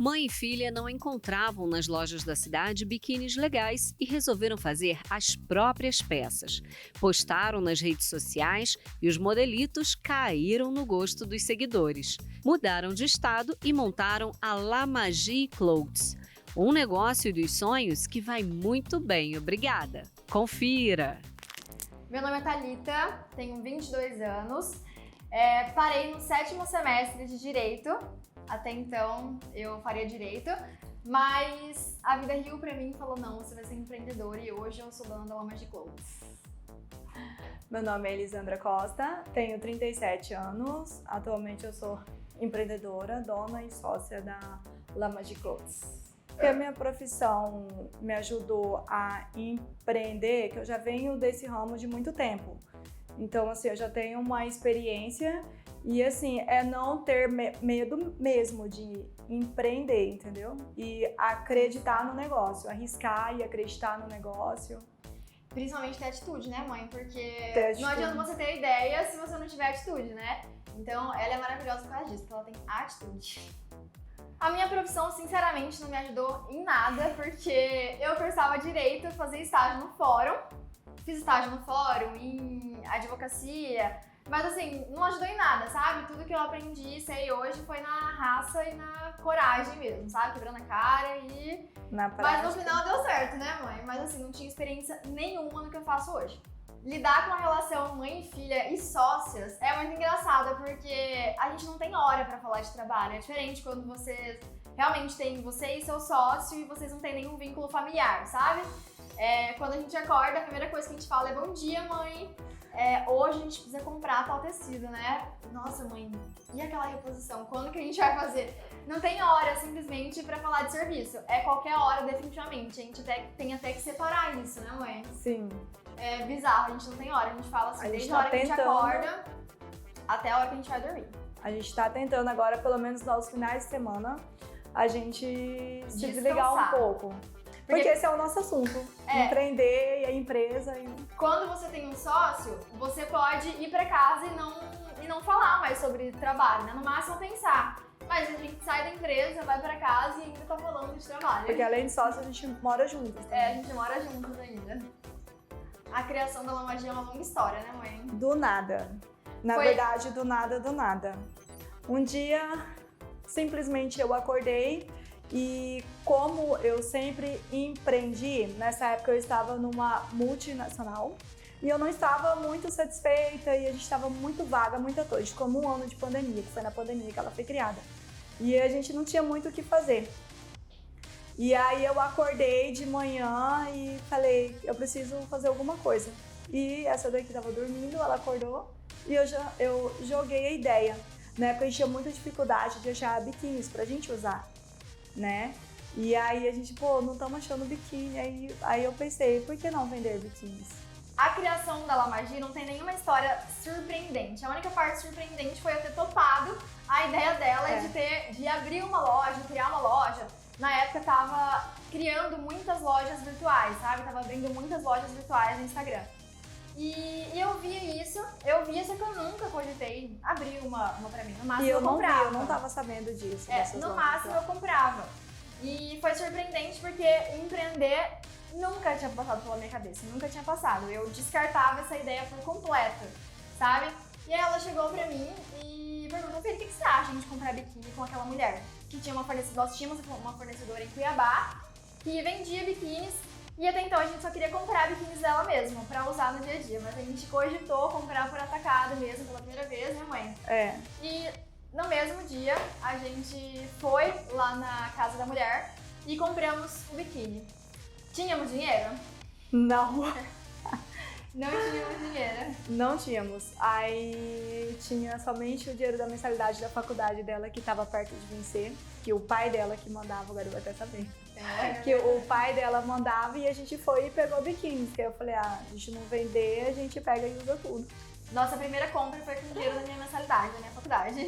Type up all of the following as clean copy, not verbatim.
Mãe e filha não encontravam nas lojas da cidade biquínis legais e resolveram fazer as próprias peças. Postaram nas redes sociais e os modelitos caíram no gosto dos seguidores. Mudaram de estado e montaram a La Magie Clothes, um negócio dos sonhos que vai muito bem, obrigada. Confira! Meu nome é Thalita, tenho 22 anos, parei no 7º semestre de Direito, até então eu faria Direito, mas a vida riu pra mim e falou, não, você vai ser empreendedora e hoje eu sou dona da La Magie Clothes. Meu nome é Elisandra Costa, tenho 37 anos, atualmente eu sou empreendedora, dona e sócia da La Magie Clothes. Porque a minha profissão me ajudou a empreender, que eu já venho desse ramo de muito tempo. Então, assim, eu já tenho uma experiência e, assim, é não ter medo mesmo de empreender, entendeu? E acreditar no negócio, arriscar e acreditar no negócio. Principalmente ter atitude, né, mãe? Porque Não adianta você ter ideia se você não tiver atitude, né? Então, ela é maravilhosa por causa disso, porque ela tem atitude. A minha profissão, sinceramente, não me ajudou em nada, porque eu cursava Direito, fazia estágio no fórum, fiz estágio no fórum, em advocacia, mas assim, não ajudou em nada, sabe? Tudo que eu aprendi, sei hoje, foi na raça e na coragem mesmo, sabe? Quebrando a cara e... Mas no final deu certo, né, mãe? Mas assim, não tinha experiência nenhuma no que eu faço hoje. Lidar com a relação mãe e filha e sócias é muito engraçada, porque a gente não tem hora pra falar de trabalho. É diferente quando vocês realmente têm você e seu sócio e vocês não têm nenhum vínculo familiar, sabe? Quando a gente acorda, a primeira coisa que a gente fala é bom dia, mãe. Hoje a gente precisa comprar tal tecido, né? Nossa, mãe, e aquela reposição? Quando que a gente vai fazer? Não tem hora, simplesmente, pra falar de serviço. É qualquer hora, definitivamente. A gente tem até que separar isso, né, mãe? Sim. É bizarro, a gente não tem hora. A gente fala assim, desde a hora que a gente acorda até a hora que a gente vai dormir. A gente tá tentando agora, pelo menos nos finais de semana, a gente se desligar um pouco. Porque esse é o nosso assunto. Empreender e a empresa. Quando você tem um sócio, você pode ir pra casa e não falar mais sobre trabalho, né? No máximo pensar. Mas a gente sai da empresa, vai pra casa e ainda tá falando de trabalho. Porque além de sócio, a gente mora juntos também. A gente mora juntos ainda. A criação da La Magie é uma longa história, né, mãe? Do nada. Na verdade, do nada, do nada. Um dia, simplesmente eu acordei e como eu sempre empreendi, nessa época eu estava numa multinacional e eu não estava muito satisfeita e a gente estava muito vaga, muita coisa. A gente ficou num ano de pandemia, que foi na pandemia que ela foi criada. E a gente não tinha muito o que fazer. E aí eu acordei de manhã e falei, eu preciso fazer alguma coisa. E essa daqui tava dormindo, ela acordou e eu joguei a ideia. Na época a gente tinha muita dificuldade de achar biquínis pra gente usar, né? E aí a gente, não estamos achando biquíni. Aí eu pensei, por que não vender biquínis? A criação da La Magie não tem nenhuma história surpreendente. A única parte surpreendente foi eu ter topado a ideia dela de abrir uma loja, criar uma loja. Na época tava criando muitas lojas virtuais, sabe? Tava abrindo muitas lojas virtuais no Instagram. E eu via isso, só que eu nunca cogitei abrir uma pra mim. No máximo eu comprava. Eu não tava sabendo disso. No máximo eu comprava. E foi surpreendente porque empreender nunca tinha passado pela minha cabeça, nunca tinha passado. Eu descartava essa ideia por completo, sabe? E aí ela chegou pra mim e perguntou, Felipe, o que você acha de comprar biquíni com aquela mulher? Que tinha nós tínhamos uma fornecedora em Cuiabá que vendia biquínis e até então a gente só queria comprar biquínis dela mesmo, pra usar no dia a dia. Mas a gente cogitou comprar por atacado mesmo pela primeira vez, né, mãe? E no mesmo dia a gente foi lá na casa da mulher e compramos o biquíni. Tínhamos dinheiro? Não. Não tínhamos dinheiro. Não tínhamos. Aí tinha somente o dinheiro da mensalidade da faculdade dela que estava perto de vencer, que o pai dela que mandava, agora eu vou até saber. Que o pai dela mandava e a gente foi e pegou biquínis, que aí eu falei, a gente não vender, a gente pega e usa tudo. Nossa primeira compra foi com o dinheiro da minha mensalidade, da minha faculdade.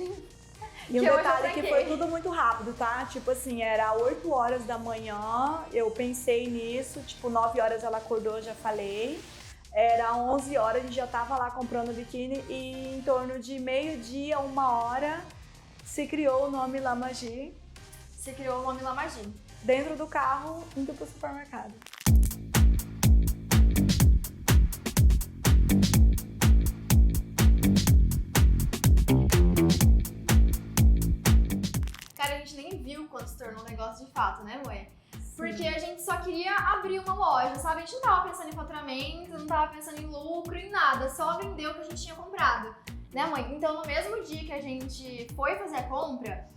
E um detalhe que foi tudo muito rápido, tá? Tipo assim, era 8 horas da manhã, eu pensei nisso, tipo 9 horas ela acordou, já falei. Era 11 horas, a gente já tava lá comprando biquíni e em torno de meio-dia, 1 hora, se criou o nome La Magie. você criou o Mamila Magi. Dentro do carro, indo pro supermercado. Cara, a gente nem viu quando se tornou um negócio de fato, né, mãe? Porque a gente só queria abrir uma loja, sabe? A gente não tava pensando em faturamento, não tava pensando em lucro, em nada. Só vender o que a gente tinha comprado, né, mãe? Então, no mesmo dia que a gente foi fazer a compra,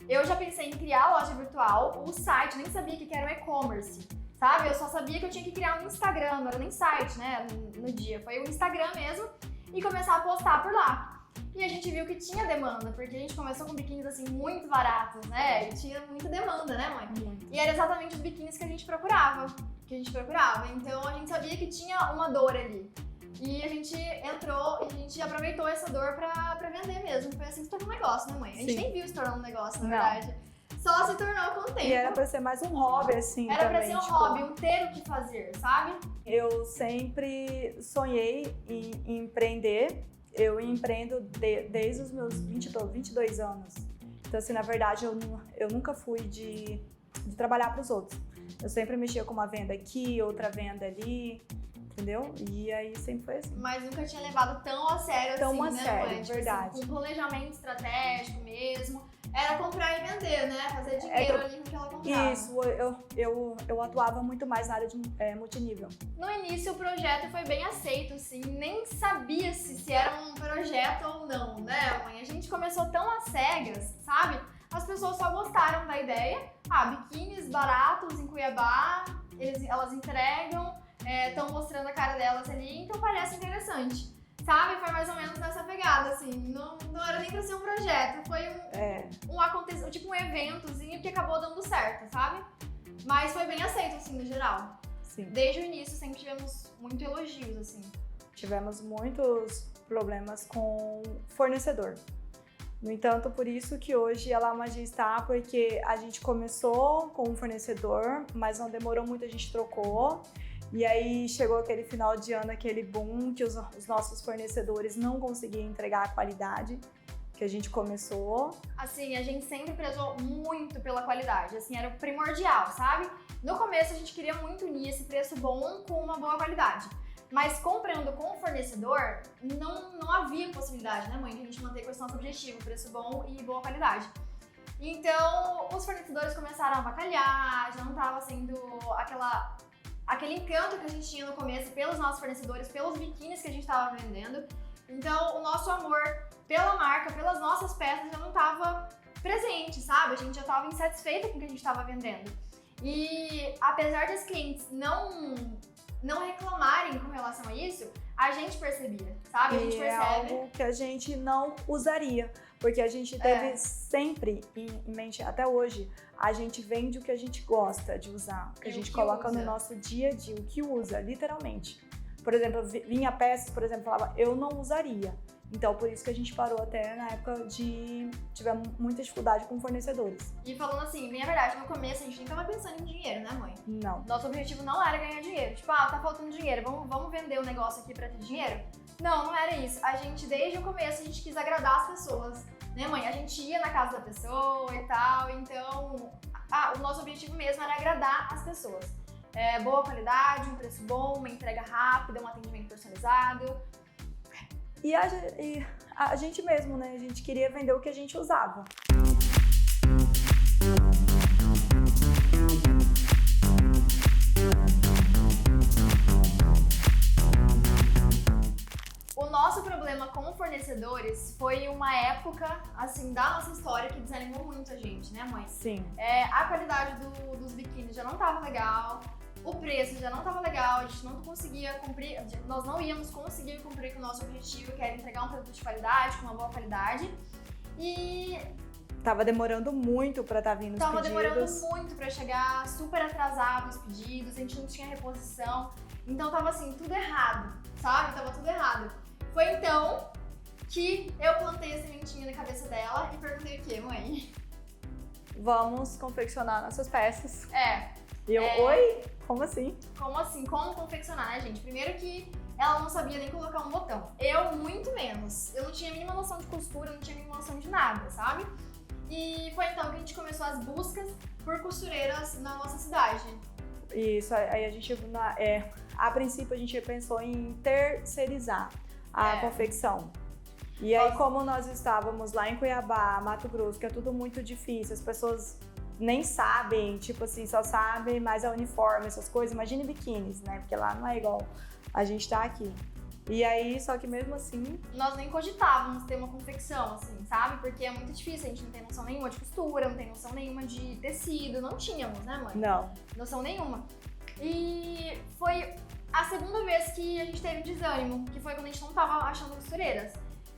eu já pensei em criar a loja virtual, o site, nem sabia que era um e-commerce, sabe? Eu só sabia que eu tinha que criar um Instagram, não era nem site, né, no dia. Foi o Instagram mesmo e começar a postar por lá. E a gente viu que tinha demanda, porque a gente começou com biquínis assim muito baratos, né? E tinha muita demanda, né, mãe? Muito. E era exatamente os biquínis que a gente procurava. Então a gente sabia que tinha uma dor ali. E a gente entrou e a gente aproveitou essa dor pra vender mesmo. Foi assim que se tornou um negócio, né, mãe? A gente Sim. nem viu se tornando um negócio, na Não. verdade. Só se tornou com o tempo. E era pra ser mais um hobby, assim, Era pra também, ser um tipo, hobby, um ter o que fazer, sabe? Eu sempre sonhei em empreender. Eu empreendo desde os meus 22 anos. Então, assim, na verdade, eu nunca fui de trabalhar para os outros. Eu sempre mexia com uma venda aqui, outra venda ali, entendeu? E aí sempre foi assim. Mas nunca tinha levado tão a sério Tão assim, a né, sério, mãe? Tipo verdade. assim, com planejamento estratégico mesmo. Era comprar e vender, né? Fazer dinheiro ali com o que ela comprava. Isso, eu atuava muito mais na área de multinível. No início, o projeto foi bem aceito, assim, nem sabia se era um projeto ou não, né, mãe? A gente começou tão às cegas, sabe? As pessoas só gostaram da ideia. Biquínis baratos em Cuiabá, elas entregam, estão mostrando a cara delas ali, então parece interessante. Sabe? Foi mais ou menos nessa pegada, assim. Não era nem pra ser um projeto, foi tipo um eventozinho que acabou dando certo, sabe? Mas foi bem aceito, assim, no geral. Sim. Desde o início sempre tivemos muito elogios, assim. Tivemos muitos problemas com fornecedor. No entanto, por isso que hoje a La Magia está, porque a gente começou com um fornecedor, mas não demorou muito, a gente trocou. E aí chegou aquele final de ano, aquele boom, que os nossos fornecedores não conseguiam entregar a qualidade que a gente começou. Assim, a gente sempre prezou muito pela qualidade, assim, era o primordial, sabe? No começo a gente queria muito unir esse preço bom com uma boa qualidade. Mas comprando com o fornecedor, não havia possibilidade, né, mãe, de a gente manter com esse nosso objetivo, preço bom e boa qualidade. Então, os fornecedores começaram a avacalhar, já não estava sendo aquele encanto que a gente tinha no começo pelos nossos fornecedores, pelos biquínis que a gente estava vendendo. Então, o nosso amor pela marca, pelas nossas peças já não estava presente, sabe? A gente já estava insatisfeita com o que a gente estava vendendo. E apesar das clientes não reclamarem com relação a isso, a gente percebia, sabe? A gente percebe. É algo que a gente não usaria, porque a gente teve sempre em mente, até hoje, a gente vende o que a gente gosta de usar, o que a gente coloca no nosso dia a dia, o que usa, literalmente. Por exemplo, vinha peças, por exemplo, falava, eu não usaria. Então, por isso que a gente parou até na época tivemos muita dificuldade com fornecedores. E falando assim, bem a verdade, no começo a gente nem tava pensando em dinheiro, né, mãe? Não. Nosso objetivo não era ganhar dinheiro. Tipo, tá faltando dinheiro, vamos vender o negócio aqui pra ter dinheiro? Não era isso. A gente, desde o começo, a gente quis agradar as pessoas, né, mãe? A gente ia na casa da pessoa e tal, então o nosso objetivo mesmo era agradar as pessoas. Boa qualidade, um preço bom, uma entrega rápida, um atendimento personalizado. E a gente mesmo, né? A gente queria vender o que a gente usava. O nosso problema com fornecedores foi uma época, assim, da nossa história que desanimou muito a gente, né, mãe? Sim. A qualidade dos biquínis já não tava legal, o preço já não tava legal, a gente não conseguia cumprir, nós não íamos conseguir cumprir com o nosso objetivo, que era entregar um produto de qualidade, com uma boa qualidade. E tava demorando muito pra estar vindo os pedidos. Tava demorando muito pra chegar, super atrasado os pedidos, a gente não tinha reposição. Então tava assim, tudo errado, sabe? Tava tudo errado. Foi então que eu plantei a sementinha na cabeça dela e perguntei o quê, mãe? Vamos confeccionar nossas peças. E eu, oi? Como assim? Como assim? Como confeccionar, né, gente? Primeiro que ela não sabia nem colocar um botão. Eu, muito menos. Eu não tinha a mínima noção de costura, não tinha a mínima noção de nada, sabe? E foi então que a gente começou as buscas por costureiras na nossa cidade. Isso, aí a gente, a princípio a gente pensou em terceirizar a confecção. E aí, como nós estávamos lá em Cuiabá, Mato Grosso, que é tudo muito difícil, as pessoas nem sabem, tipo assim, só sabem mais a uniforme, essas coisas. Imagine biquínis, né? Porque lá não é igual a gente tá aqui. E aí, só que mesmo assim... Nós nem cogitávamos ter uma confecção, assim, sabe? Porque é muito difícil, a gente não tem noção nenhuma de costura, não tem noção nenhuma de tecido, não tínhamos, né, mãe? Não. Noção nenhuma. E foi a segunda vez que a gente teve desânimo, que foi quando a gente não tava achando costureiras.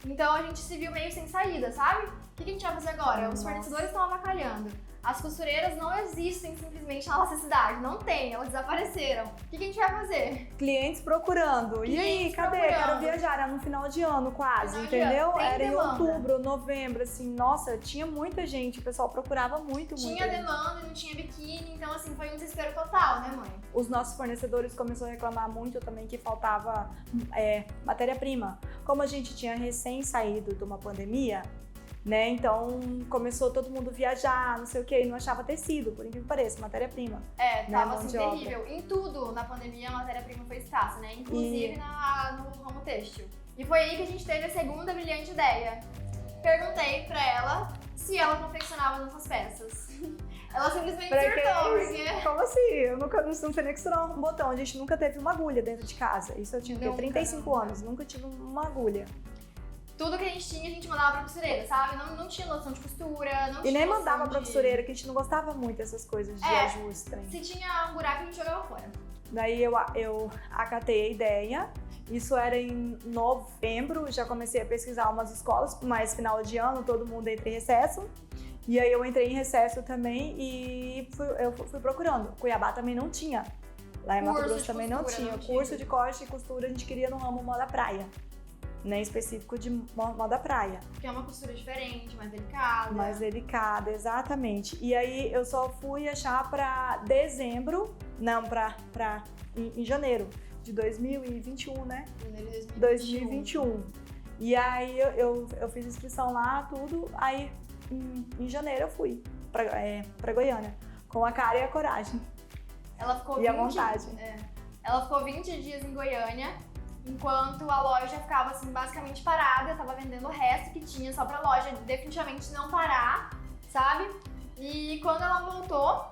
Então a gente se viu meio sem saída, sabe? O que a gente vai fazer agora? Os fornecedores estão avacalhando. As costureiras não existem simplesmente na nossa cidade, não tem, elas desapareceram. O que a gente vai fazer? Clientes procurando. E aí, cadê? Quero viajar. Era no final de ano quase, entendeu? Era em outubro, novembro, assim. Nossa, tinha muita gente, o pessoal procurava muito. Tinha demanda, não tinha biquíni, então assim, foi um desespero total, né, mãe? Os nossos fornecedores começaram a reclamar muito também que faltava matéria-prima. Como a gente tinha recém saído de uma pandemia, né? Então começou todo mundo viajar, não sei o que, e não achava tecido, por incrível que pareça, matéria-prima. Tava assim terrível. Em tudo na pandemia a matéria-prima foi escassa, né? Inclusive no ramo têxtil. E foi aí que a gente teve a segunda brilhante ideia. Perguntei pra ela se ela confeccionava nossas peças. Ela simplesmente surtou, porque... Como assim? Eu nunca não sei nem costurar um botão, a gente nunca teve uma agulha dentro de casa. Isso eu tinha 35 anos, nunca tive uma agulha. Tudo que a gente mandava pra costureira, sabe? Não tinha noção de costura, não tinha. E nem mandava pra costureira, que a gente não gostava muito dessas coisas de ajuste. Se tinha um buraco, a gente jogava fora. Daí eu acatei a ideia. Isso era em novembro, já comecei a pesquisar umas escolas, mas final de ano, todo mundo entra em recesso. E aí eu entrei em recesso também e eu fui procurando. Cuiabá também não tinha. Lá em Mato Grosso também não tinha. Curso de corte e costura a gente queria no ramo moda praia. Né, específico de moda praia. Que é uma costura diferente, mais delicada. Mais delicada, exatamente. E aí eu só fui achar pra dezembro, não, em janeiro de 2021, né? Janeiro de 2021. E aí eu fiz inscrição lá, tudo, aí em janeiro eu fui pra Goiânia, com a cara e a coragem. Ela ficou a vontade. Ela ficou 20 dias em Goiânia, enquanto a loja ficava assim basicamente parada, eu tava vendendo o resto que tinha só pra loja definitivamente não parar, sabe? E quando ela voltou,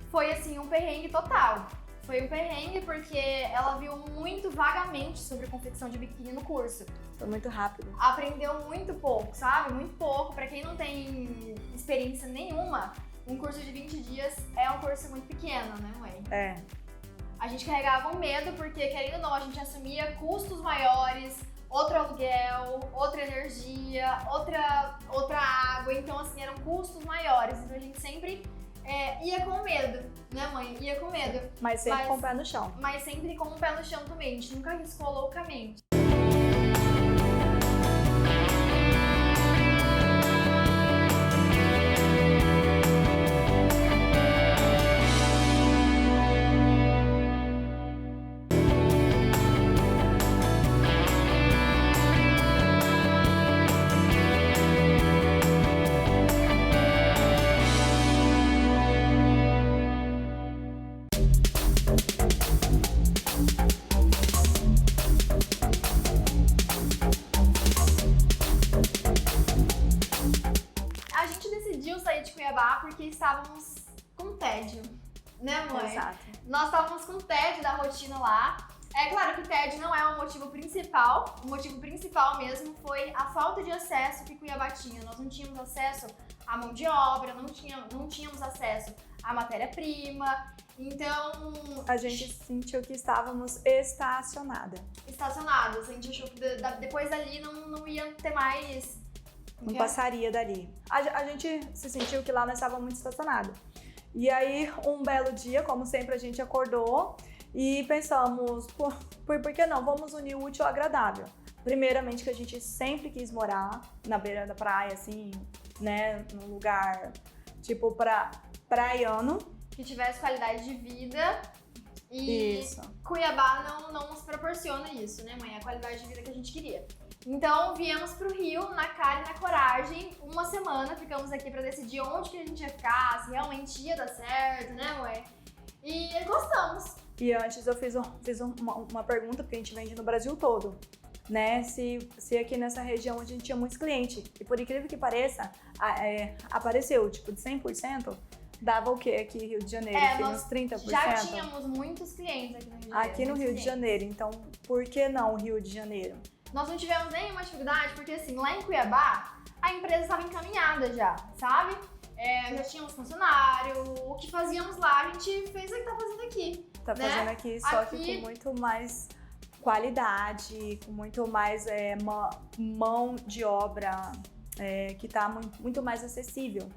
foi assim um perrengue total. Foi um perrengue porque ela viu muito vagamente sobre confecção de biquíni no curso. Foi muito rápido. Aprendeu muito pouco, sabe? Muito pouco. Pra quem não tem experiência nenhuma, um curso de 20 dias é um curso muito pequeno, né, mãe? A gente carregava um medo porque, querendo ou não, a gente assumia custos maiores, outro aluguel, outra energia, outra água. Então, assim, eram custos maiores. Então, a gente sempre ia com medo, né, mãe? Ia com medo. Mas sempre com o pé no chão. Mas sempre com o pé no chão também. A gente nunca arriscou loucamente. Porque estávamos com tédio, né, mãe? Exato. Nós estávamos com tédio da rotina lá. É claro que tédio não é o motivo principal. O motivo principal mesmo foi a falta de acesso que Cuiabá tinha. Nós não tínhamos acesso à mão de obra, não tínhamos acesso à matéria-prima. Então... a gente sentiu que estávamos estacionados. A gente achou que depois dali não ia ter mais... Não passaria dali. A gente se sentiu que lá nós estávamos muito estacionados. E aí, um belo dia, como sempre, a gente acordou e pensamos, por que não? Vamos unir o útil ao agradável. Primeiramente, que a gente sempre quis morar na beira da praia, assim, né? Num lugar, tipo, praiano. Que tivesse qualidade de vida E Isso. Cuiabá não nos proporciona isso, né, mãe? A qualidade de vida que a gente queria. Então, viemos pro Rio, na cara e na coragem, uma semana, ficamos aqui pra decidir onde que a gente ia ficar, se realmente ia dar certo, né, mãe? E gostamos. E antes eu fiz uma pergunta, porque a gente vende no Brasil todo, né? Se aqui nessa região a gente tinha muitos clientes. E por incrível que pareça, apareceu, tipo, de 100%, dava o quê aqui no Rio de Janeiro? Tem uns 30%? Já tínhamos muitos clientes aqui no Rio de Janeiro. Aqui no Rio de Janeiro, então por que não Rio de Janeiro? Nós não tivemos nenhuma dificuldade, porque assim, lá em Cuiabá, a empresa estava encaminhada já, sabe? Já tínhamos funcionário, o que fazíamos lá, a gente fez o que tá fazendo aqui. Tá né? fazendo aqui, só que com muito mais qualidade, com muito mais mão de obra que tá muito mais acessível.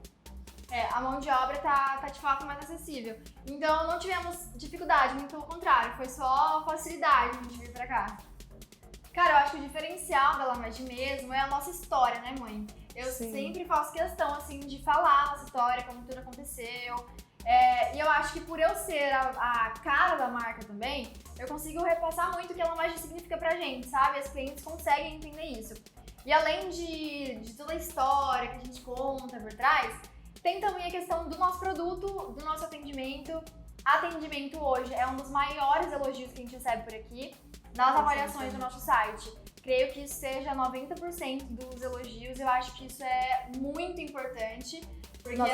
A mão de obra tá de fato mais acessível. Então não tivemos dificuldade, muito pelo contrário, foi só facilidade a gente vir pra cá. Cara, eu acho que o diferencial da Lamage mesmo é a nossa história, né, mãe? Eu sempre faço questão, assim, de falar a nossa história, como tudo aconteceu. E eu acho que por eu ser a cara da marca também, eu consigo repassar muito o que a Lamage significa pra gente, sabe? As clientes conseguem entender isso. E além de toda a história que a gente conta por trás, tem também a questão do nosso produto, do nosso atendimento. Atendimento hoje é um dos maiores elogios que a gente recebe por aqui, nas avaliações do nosso site. Creio que isso seja 90% dos elogios, eu acho que isso é muito importante, porque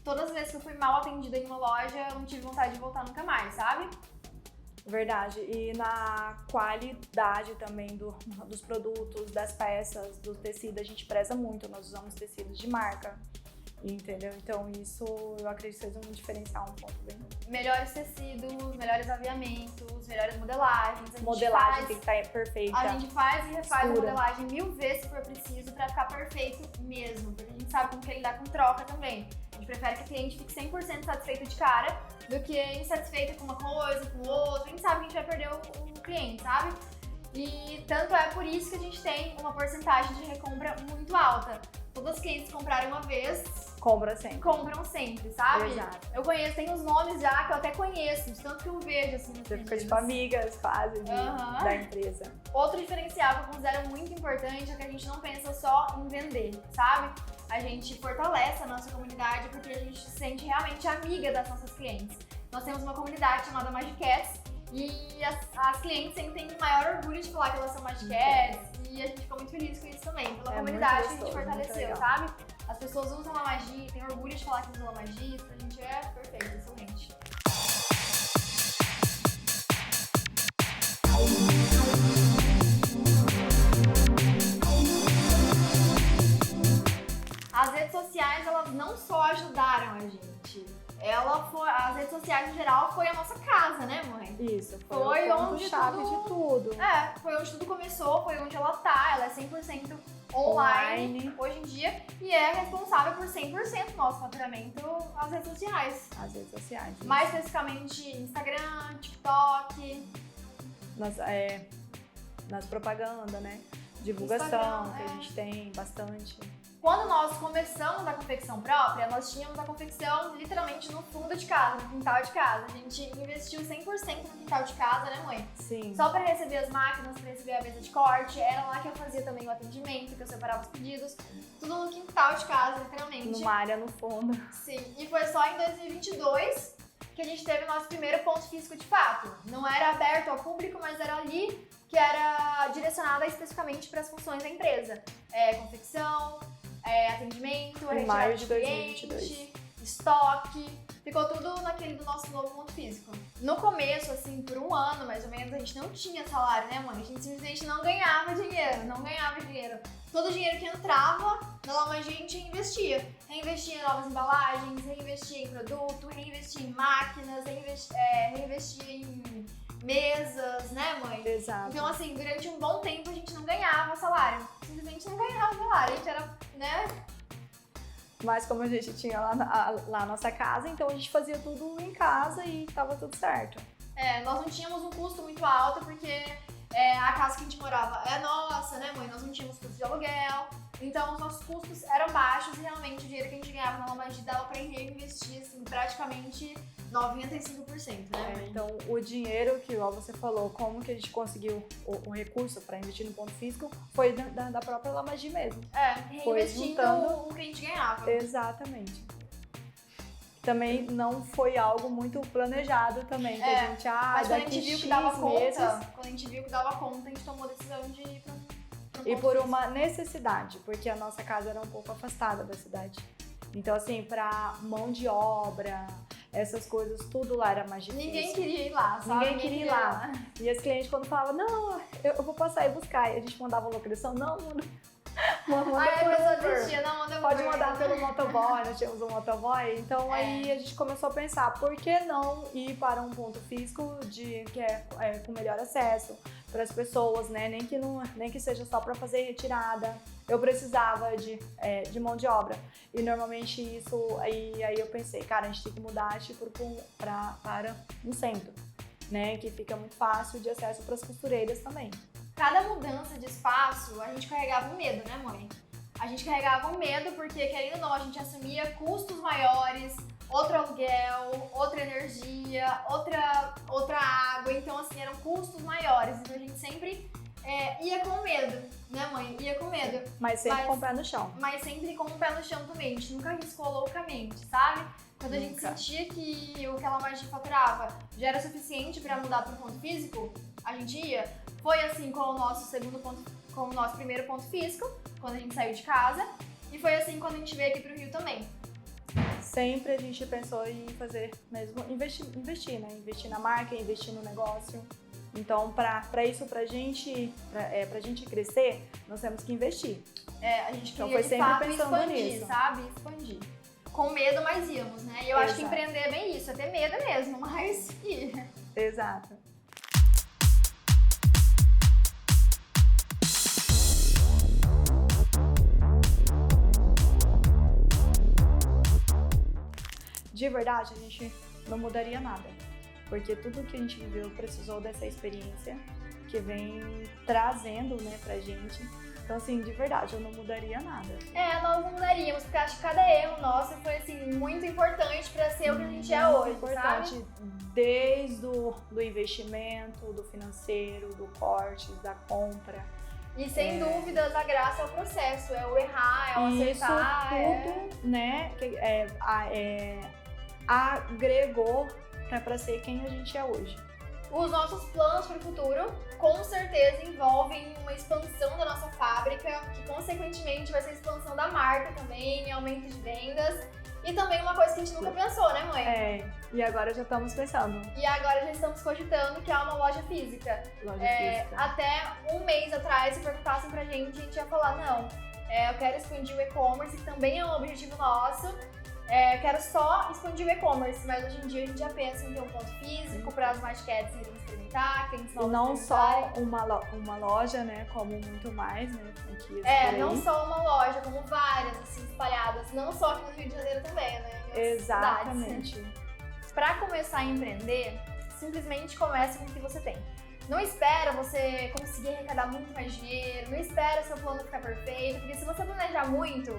todas as vezes que eu fui mal atendida em uma loja, eu não tive vontade de voltar nunca mais, sabe? Verdade. E na qualidade também dos produtos, das peças, do tecido, a gente preza muito. Nós usamos tecidos de marca, entendeu? Então isso eu acredito que seja um diferencial, um ponto bem... Melhores tecidos, melhores aviamentos, melhores modelagens. Modelagem tem que estar perfeita. A gente faz e refaz a modelagem 1000 vezes se for preciso pra ficar perfeito mesmo, porque a gente sabe como que lidar com troca também. A gente prefere que o cliente fique 100% satisfeito de cara do que insatisfeito com uma coisa, com outra. A gente sabe que a gente vai perder o cliente, sabe? E tanto é por isso que a gente tem uma porcentagem de recompra muito alta. Todas as clientes que comprarem uma vez, compram sempre, sabe? Exato. Eu conheço, tem uns nomes já que eu até conheço, de tanto que eu vejo assim. Você fica tipo amigas quase da empresa. Outro diferencial que eu considero muito importante é que a gente não pensa só em vender, sabe? A gente fortalece a nossa comunidade porque a gente se sente realmente amiga das nossas clientes. Nós temos uma comunidade chamada Magicats e as clientes sentem o maior orgulho de falar que elas são Magicats e a gente ficou muito feliz com isso também, pela comunidade que a gente fortaleceu, sabe? As pessoas usam a Magia, têm orgulho de falar que usam a Magia, isso pra gente é perfeito, excelente. As redes sociais, elas não só ajudaram a gente, as redes sociais em geral foi a nossa casa, né, mãe? Isso, foi onde chave de tudo. Foi onde tudo começou, foi onde ela tá, ela é 100% online hoje em dia e é responsável por 100% do nosso faturamento as redes sociais. As redes sociais. Mais especificamente Instagram, TikTok. Nas propagandas, né? Divulgação, que a gente tem bastante. Quando nós começamos a confecção própria, nós tínhamos a confecção literalmente no fundo de casa, no quintal de casa. A gente investiu 100% no quintal de casa, né, mãe? Sim. Só para receber as máquinas, para receber a mesa de corte. Era lá que eu fazia também o atendimento, que eu separava os pedidos. Tudo no quintal de casa, literalmente. Numa área no fundo. Sim. E foi só em 2022 que a gente teve o nosso primeiro ponto físico de fato. Não era aberto ao público, mas era ali que era direcionada especificamente para as funções da empresa. Confecção, atendimento, retirada de cliente, estoque, ficou tudo naquele do nosso novo ponto físico. No começo, assim, por um ano mais ou menos, a gente não tinha salário, né, mãe? A gente simplesmente não ganhava dinheiro. Todo o dinheiro que entrava na Lamage a gente reinvestia. Reinvestia em novas embalagens, reinvestia em produto, reinvestia em máquinas, reinvestia em mesas, né, mãe? Exato. Então, assim, durante um bom tempo a gente não ganhava salário. Simplesmente não ganhava salário. A gente era, né? Mas como a gente tinha lá a nossa casa, então a gente fazia tudo em casa e tava tudo certo. Nós não tínhamos um custo muito alto porque a casa que a gente morava é nossa, né, mãe? Nós não tínhamos custo de aluguel. Então os nossos custos eram baixos e realmente o dinheiro que a gente ganhava na La Magie dava pra reinvestir assim, praticamente 95%, né? Então o dinheiro que, igual você falou, como que a gente conseguiu o recurso para investir no ponto físico foi da própria La Magie mesmo. Reinvestindo juntando... o que a gente ganhava. Exatamente. Também não foi algo muito planejado também, que a gente, mas quando a daqui gente viu que X dava meses, conta, quando a gente viu que dava conta, a gente tomou a decisão de ir pra um e ponto por físico. uma necessidade, porque a nossa casa era um pouco afastada da cidade. Então, assim, pra mão de obra, essas coisas, tudo lá era mais difícil. Ninguém queria ir lá, sabe? Ninguém queria ir lá. E as clientes, quando falavam, não, eu vou passar e buscar, e a gente mandava a localização, não, manda Aí a por pessoa Uber. desistia, não, manda Pode Uber. mandar pelo motoboy, nós tínhamos um motoboy. Então aí a gente começou a pensar, por que não ir para um ponto físico que é com melhor acesso para as pessoas, né? Nem que seja só para fazer retirada. Eu precisava de mão de obra. E normalmente isso, aí eu pensei, cara, a gente tem que mudar para um centro, né? Que fica muito fácil de acesso para as costureiras também. Cada mudança de espaço, a gente carregava um medo, né, mãe? A gente carregava um medo porque, querendo ou não, a gente assumia custos maiores, outro aluguel, outra energia, outra água. Então, assim, eram custos maiores. Então, a gente sempre ia com medo, né, mãe? Ia com medo. Mas sempre com o pé no chão. Mas sempre com o pé no chão também. A gente nunca arriscou loucamente, sabe? Quando a gente Nunca. sentia que o que a La Magie faturava já era suficiente para mudar para o ponto físico, a gente ia. Foi assim com o nosso primeiro ponto físico, quando a gente saiu de casa. E foi assim quando a gente veio aqui pro Rio também. Sempre a gente pensou em fazer mesmo, investir, né? Investir na marca, investir no negócio. Então, pra isso, pra gente crescer, nós temos que investir. A gente Então, queria foi de sempre fato pensando expandir, nisso. sabe? Expandir. Com medo, mas íamos, né? E eu acho que Exato. empreender é bem isso, é ter medo mesmo, mas ir. Exato. De verdade, a gente não mudaria nada, porque tudo que a gente viveu precisou dessa experiência que vem trazendo, né, pra gente. Então, assim, de verdade, eu não mudaria nada. Nós não mudaríamos, porque acho que cada erro nosso foi, assim, muito importante pra ser o que a gente é hoje, Importante, sabe? desde do investimento, do financeiro, do corte, da compra. E sem dúvidas, a graça é o processo, é o errar, é o acertar. Isso tudo, né, agregou pra ser quem a gente é hoje. Os nossos planos para o futuro, com certeza, envolvem uma expansão da nossa fábrica, que consequentemente vai ser a expansão da marca também, aumento de vendas. E também uma coisa que a gente nunca pensou, né, mãe? E agora já estamos pensando. E agora já estamos cogitando que é uma loja física. Loja física. Até um mês atrás, se perguntassem pra gente, a gente ia falar, não, eu quero expandir o e-commerce, que também é um objetivo nosso. Eu quero só expandir o e-commerce, mas hoje em dia a gente já pensa em ter um ponto físico para as maquetes irem experimentar, clientes E novos não só experimentarem. uma loja, né, como muito mais, né, franquias por aí. Não só uma loja, como várias, assim, espalhadas, não só aqui no Rio de Janeiro também, né? Em outras Exatamente. cidades. Para começar a empreender, simplesmente comece com o que você tem. Não espera você conseguir arrecadar muito mais dinheiro, não espera seu plano ficar perfeito, porque se você planejar muito,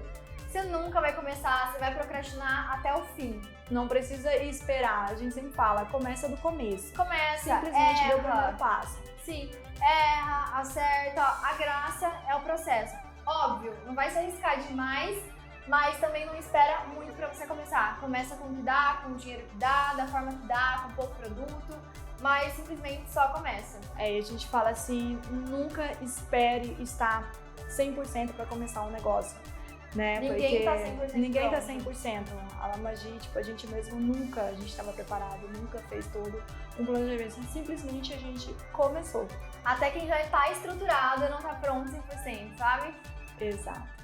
você nunca vai começar, você vai procrastinar até o fim. Não precisa esperar, a gente sempre fala, começa do começo. Começa, Simplesmente dê o primeiro passo. Sim, erra, acerta, a graça é o processo. Óbvio, não vai se arriscar demais, mas também não espera muito pra você começar. Começa com o que dá, com o dinheiro que dá, da forma que dá, com pouco produto, mas simplesmente só começa. A gente fala assim, nunca espere estar 100% para começar um negócio. Né? Ninguém Porque tá 100% ninguém tá pronto. 100%. A La Magie, a gente mesmo nunca, a gente estava preparado, nunca fez todo um planejamento. Simplesmente a gente começou. Até quem já tá estruturado não tá pronto 100%, sabe? Exato.